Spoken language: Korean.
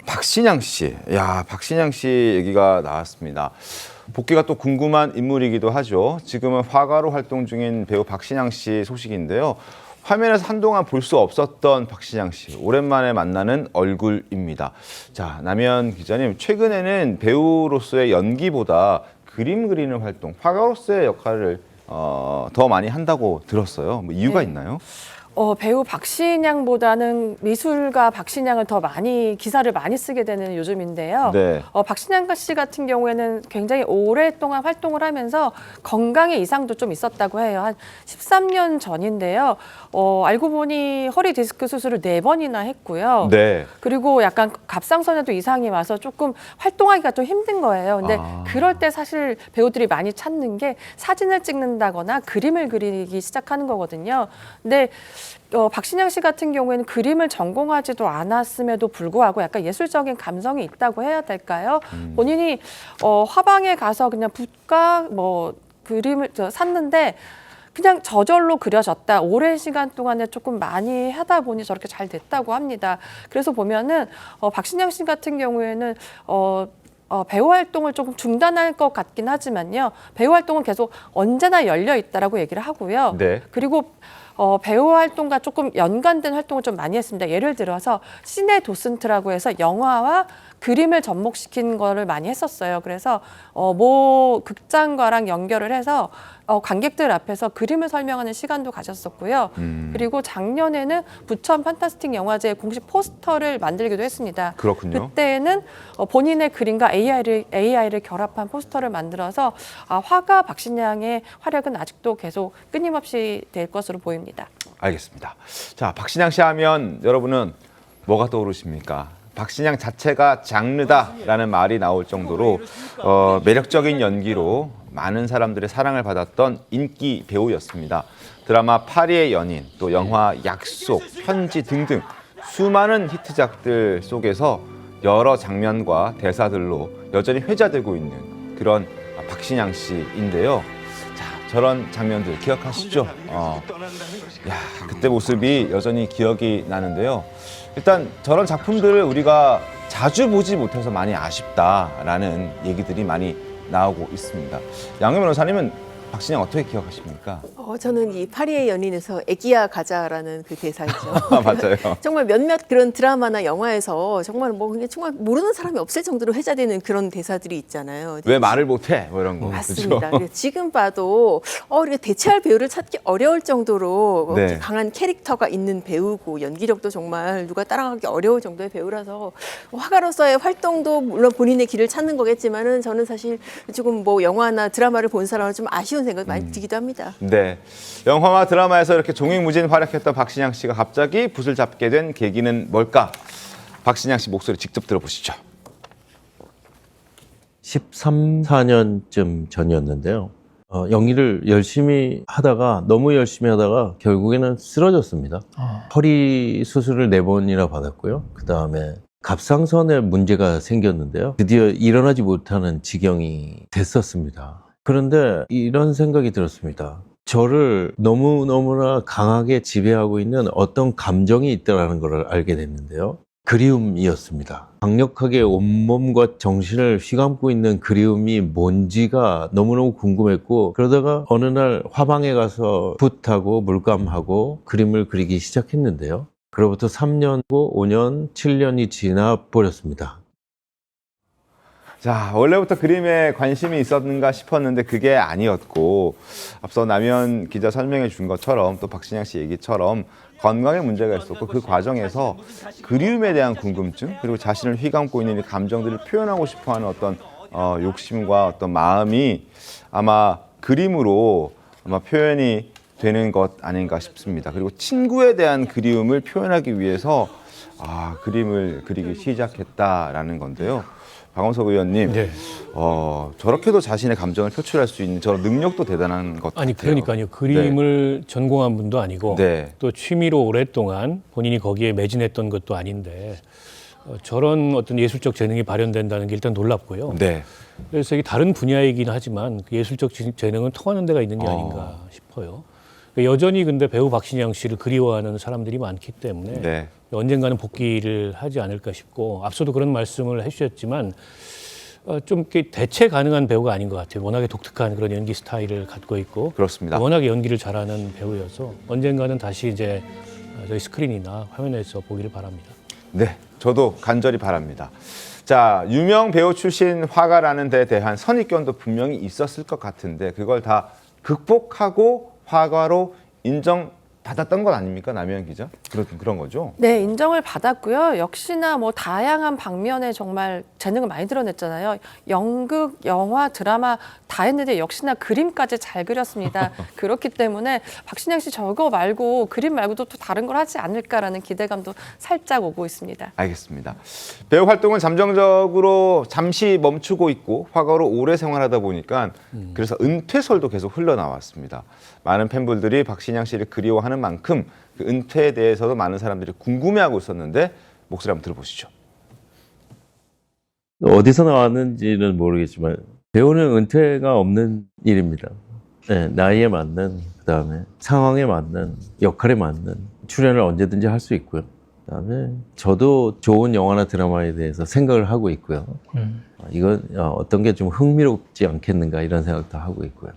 박신양 씨, 박신양 씨 얘기가 나왔습니다. 복귀가 또 궁금한 인물이기도 하죠. 지금은 화가로 활동 중인 배우 박신양 씨 소식인데요. 화면에서 한동안 볼 수 없었던 박신양 씨, 오랜만에 만나는 얼굴입니다. 자, 남현 기자님, 최근에는 배우로서의 연기보다 그림 그리는 활동, 화가로서의 역할을 더 많이 한다고 들었어요. 뭐 이유가 있나요? 배우 박신양보다는 미술가 박신양을 더 많이 기사를 많이 쓰게 되는 요즘인데요. 네. 박신양 씨 같은 경우에는 굉장히 오랫동안 활동을 하면서 건강에 이상도 좀 있었다고 해요. 한 13년 전인데요. 알고 보니 허리 디스크 수술을 4번이나 했고요. 네. 그리고 약간 갑상선에도 이상이 와서 조금 활동하기가 좀 힘든 거예요. 근데 그럴 때 사실 배우들이 많이 찾는 게 사진을 찍는다거나 그림을 그리기 시작하는 거거든요. 근데 박신양 씨 같은 경우에는 그림을 전공하지도 않았음에도 불구하고 약간 예술적인 감성이 있다고 해야 될까요? 본인이 화방에 가서 그냥 붓과 뭐 그림을 샀는데 그냥 저절로 그려졌다. 오랜 시간 동안에 조금 많이 하다 보니 저렇게 잘 됐다고 합니다. 그래서 보면은 박신양 씨 같은 경우에는 배우 활동을 조금 중단할 것 같긴 하지만요. 배우 활동은 계속 언제나 열려 있다라고 얘기를 하고요. 네. 그리고 배우 활동과 조금 연관된 활동을 좀 많이 했습니다. 예를 들어서 시네 도슨트라고 해서 영화와 그림을 접목시킨 거를 많이 했었어요. 그래서 모 극장과랑 연결을 해서 관객들 앞에서 그림을 설명하는 시간도 가졌었고요. 그리고 작년에는 부천 판타스틱 영화제 공식 포스터를 만들기도 했습니다. 그렇군요. 그때는 본인의 그림과 AI를 결합한 포스터를 만들어서 화가 박신양의 활약은 아직도 계속 끊임없이 될 것으로 보입니다. 알겠습니다. 자, 박신양 씨 하면 여러분은 뭐가 떠오르십니까? 박신양 자체가 장르다라는 말이 나올 정도로 매력적인 연기로 많은 사람들의 사랑을 받았던 인기 배우였습니다. 드라마 파리의 연인, 또 영화 약속, 편지 등등 수많은 히트작들 속에서 여러 장면과 대사들로 여전히 회자되고 있는 그런 박신양 씨인데요. 자, 저런 장면들 기억하시죠? 그때 모습이 여전히 기억이 나는데요. 일단 저런 작품들을 우리가 자주 보지 못해서 많이 아쉽다라는 얘기들이 많이 나오고 있습니다. 양현 변호사님은 박신양 어떻게 기억하십니까? 저는 이 파리의 연인에서 애기야 가자라는 그 대사 있죠. 맞아요. 정말 몇몇 그런 드라마나 영화에서 정말 뭐 그냥 정말 모르는 사람이 없을 정도로 회자되는 그런 대사들이 있잖아요. 왜 말을 못해? 뭐 이런 거. 맞습니다. 그렇죠? 지금 봐도 우리가 대체할 배우를 찾기 어려울 정도로 네. 강한 캐릭터가 있는 배우고 연기력도 정말 누가 따라가기 어려울 정도의 배우라서 화가로서의 활동도 물론 본인의 길을 찾는 거겠지만은 저는 사실 조금 뭐 영화나 드라마를 본 사람은 좀 아쉬운 생각이 많이 들기도 합니다. 네. 영화와 드라마에서 이렇게 종횡무진 활약했던 박신양 씨가 갑자기 붓을 잡게 된 계기는 뭘까? 박신양 씨 목소리 직접 들어보시죠. 13, 14년쯤 전이었는데요. 연기를 너무 열심히 하다가 결국에는 쓰러졌습니다. 허리 수술을 4번이나 받았고요. 그 다음에 갑상선에 문제가 생겼는데요. 드디어 일어나지 못하는 지경이 됐었습니다. 그런데 이런 생각이 들었습니다. 저를 너무너무나 강하게 지배하고 있는 어떤 감정이 있다는 걸 알게 됐는데요. 그리움이었습니다. 강력하게 온몸과 정신을 휘감고 있는 그리움이 뭔지가 너무너무 궁금했고, 그러다가 어느 날 화방에 가서 붓하고 물감하고 그림을 그리기 시작했는데요. 그로부터 3년, 5년, 7년이 지나 버렸습니다. 자, 원래부터 그림에 관심이 있었는가 싶었는데 그게 아니었고, 앞서 남현 기자 설명해 준 것처럼 또 박신양 씨 얘기처럼 건강에 문제가 있었고, 그 과정에서 그리움에 대한 궁금증, 그리고 자신을 휘감고 있는 이 감정들을 표현하고 싶어하는 어떤 욕심과 어떤 마음이 아마 그림으로 아마 표현이 되는 것 아닌가 싶습니다. 그리고 친구에 대한 그리움을 표현하기 위해서 그림을 그리기 시작했다라는 건데요. 박원석 의원님, 네. 저렇게도 자신의 감정을 표출할 수 있는 저런 능력도 대단한 것 같아요. 아니 그러니까요. 그림을 전공한 분도 아니고 네. 또 취미로 오랫동안 본인이 거기에 매진했던 것도 아닌데 저런 어떤 예술적 재능이 발현된다는 게 일단 놀랍고요. 네. 그래서 이게 다른 분야이긴 하지만 그 예술적 재능은 통하는 데가 있는 게 아닌가 싶어요. 여전히 근데 배우 박신양 씨를 그리워하는 사람들이 많기 때문에 네. 언젠가는 복귀를 하지 않을까 싶고 앞서도 그런 말씀을 해주셨지만 좀 이렇게 대체 가능한 배우가 아닌 것 같아요. 워낙에 독특한 그런 연기 스타일을 갖고 있고 그렇습니다. 워낙에 연기를 잘하는 배우여서 언젠가는 다시 이제 저희 스크린이나 화면에서 보기를 바랍니다. 네, 저도 간절히 바랍니다. 자, 유명 배우 출신 화가라는 데 대한 선입견도 분명히 있었을 것 같은데 그걸 다 극복하고 화가로 인정받았던 건 아닙니까, 남희연 기자? 그런 거죠? 네, 인정을 받았고요. 역시나 뭐 다양한 방면에 정말 재능을 많이 드러냈잖아요. 연극, 영화, 드라마 다 했는데 역시나 그림까지 잘 그렸습니다. 그렇기 때문에 박신양 씨 저거 말고 그림 말고도 또 다른 걸 하지 않을까라는 기대감도 살짝 오고 있습니다. 알겠습니다. 배우 활동을 잠정적으로 잠시 멈추고 있고 화가로 오래 생활하다 보니까 그래서 은퇴설도 계속 흘러나왔습니다. 많은 팬분들이 박신양 씨를 그리워하는 만큼 그 은퇴에 대해서도 많은 사람들이 궁금해하고 있었는데 목소리 한번 들어보시죠. 어디서 나왔는지는 모르겠지만 배우는 은퇴가 없는 일입니다. 네, 나이에 맞는, 그다음에 상황에 맞는, 역할에 맞는 출연을 언제든지 할 수 있고요. 그다음에 저도 좋은 영화나 드라마에 대해서 생각을 하고 있고요. 이건 어떤 게 좀 흥미롭지 않겠는가 이런 생각도 하고 있고요.